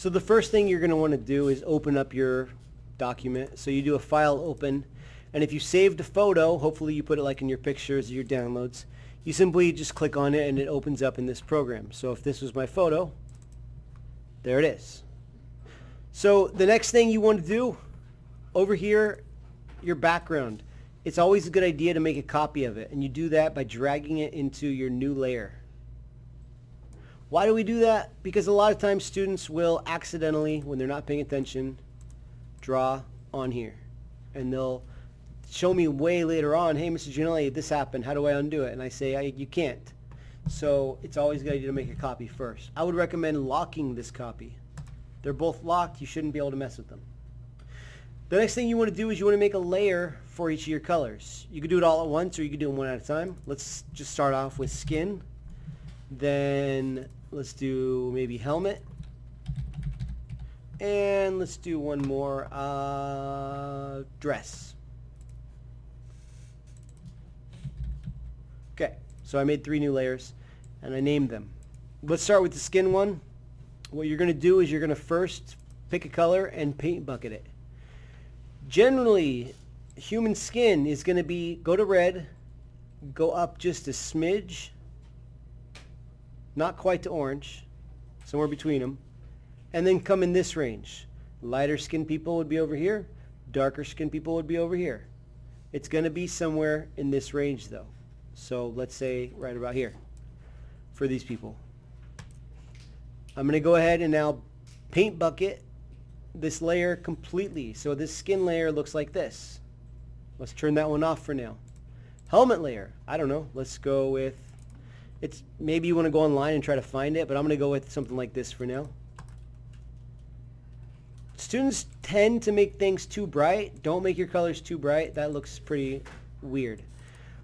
So the first thing you're going to want to do is open up your document. So you do a file open, and if you saved a photo, hopefully you put it like in your pictures or your downloads, you simply just click on it and it opens up in this program. So if this was my photo, there it is. So the next thing you want to do, over here, your background. It's always a good idea to make a copy of it, and you do that by dragging it into your new layer. Why do we do that? Because a lot of times students will accidentally, when they're not paying attention, draw on here. And they'll show me way later on, hey, Mr. Gianelli, this happened. How do I undo it? And I say, you can't. So it's always a good idea to make a copy first. I would recommend locking this copy. They're both locked. You shouldn't be able to mess with them. The next thing you want to do is you want to make a layer for each of your colors. You can do it all at once, or you can do them one at a time. Let's just start off with skin. Then let's do maybe helmet. And let's do one more, dress. Okay, so I made 3 new layers, and I named them. Let's start with the skin one. What you're going to do is you're going to first pick a color and paint bucket it. Generally, human skin is going to be, go to red, go up just a smidge, not quite to orange, somewhere between them, and then come in this range. Lighter skinned people would be over here, darker skinned people would be over here. It's going to be somewhere in this range though. So let's say right about here for these people. I'm going to go ahead and now paint bucket this layer completely. So this skin layer looks like this. Let's turn that one off for now. Helmet layer, I don't know. Let's go with, it's maybe you want to go online and try to find it, but I'm going to go with something like this for now. Students tend to make things too bright. Don't make your colors too bright. That looks pretty weird.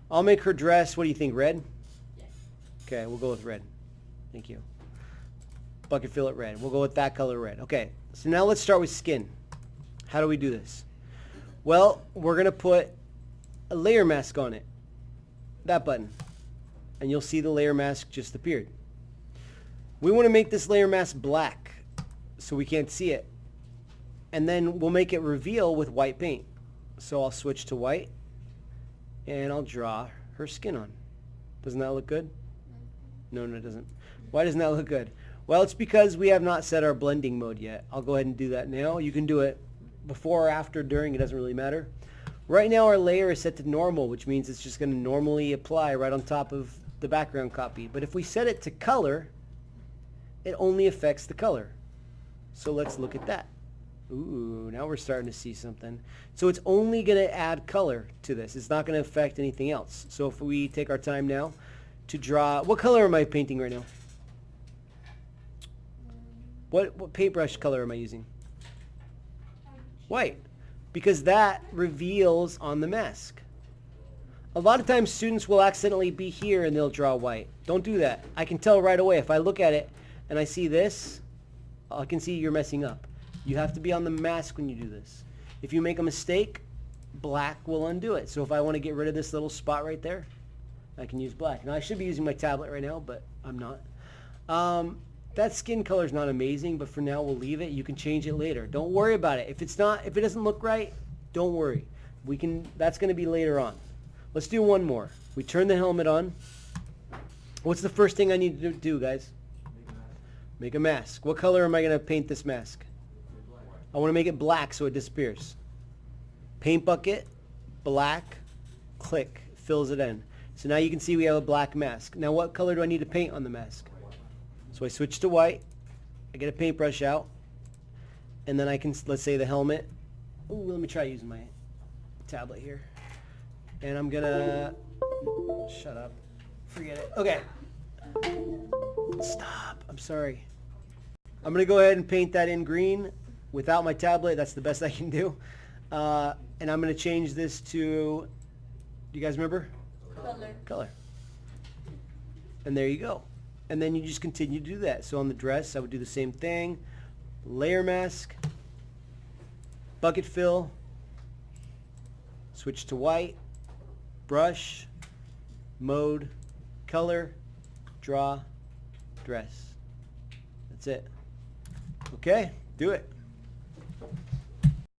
I'll make her dress, what do you think, red? Yes. Okay, we'll go with red. Thank you. Bucket fill it red. We'll go with that color red. Okay, so now let's start with skin. How do we do this? Well, we're going to put a layer mask on it. That button. And you'll see the layer mask just appeared. We want to make this layer mask black so we can't see it. And then we'll make it reveal with white paint. So I'll switch to white and I'll draw her skin on. Doesn't that look good? No, it doesn't. Why doesn't that look good? Well, it's because we have not set our blending mode yet. I'll go ahead and do that now. You can do it before or after, during, it doesn't really matter. Right now our layer is set to normal, which means it's just going to normally apply right on top of the background copy. But if we set it to color, it only affects the color. So let's look at that. Ooh, now we're starting to see something. So it's only going to add color to this. It's not going to affect anything else. So if we take our time now to draw, what color am I painting right now? What paintbrush color am I using? White. Because that reveals on the mask. A lot of times students will accidentally be here and they'll draw white. Don't do that. I can tell right away. If I look at it and I see this, I can see you're messing up. You have to be on the mask when you do this. If you make a mistake, black will undo it. So if I want to get rid of this little spot right there, I can use black. Now I should be using my tablet right now, but I'm not. That skin color is not amazing, but for now we'll leave it. You can change it later. Don't worry about it. If it doesn't look right, don't worry. That's going to be later on. Let's do one more. We turn the helmet on. What's the first thing I need to do, guys? Make a mask. What color am I going to paint this mask? I want to make it black so it disappears. Paint bucket, black, click, fills it in. So now you can see we have a black mask. Now what color do I need to paint on the mask? So I switch to white, I get a paintbrush out, and then I can, let's say the helmet. Ooh, let me try using my tablet here. And I'm gonna, shut up, forget it. Okay, stop, I'm sorry. I'm gonna go ahead and paint that in green without my tablet, that's the best I can do. And I'm gonna change this to, do you guys remember? Color. Color. And there you go. And then you just continue to do that. So on the dress, I would do the same thing. Layer mask, bucket fill, switch to white, brush, mode, color, draw, dress. That's it. Okay, do it.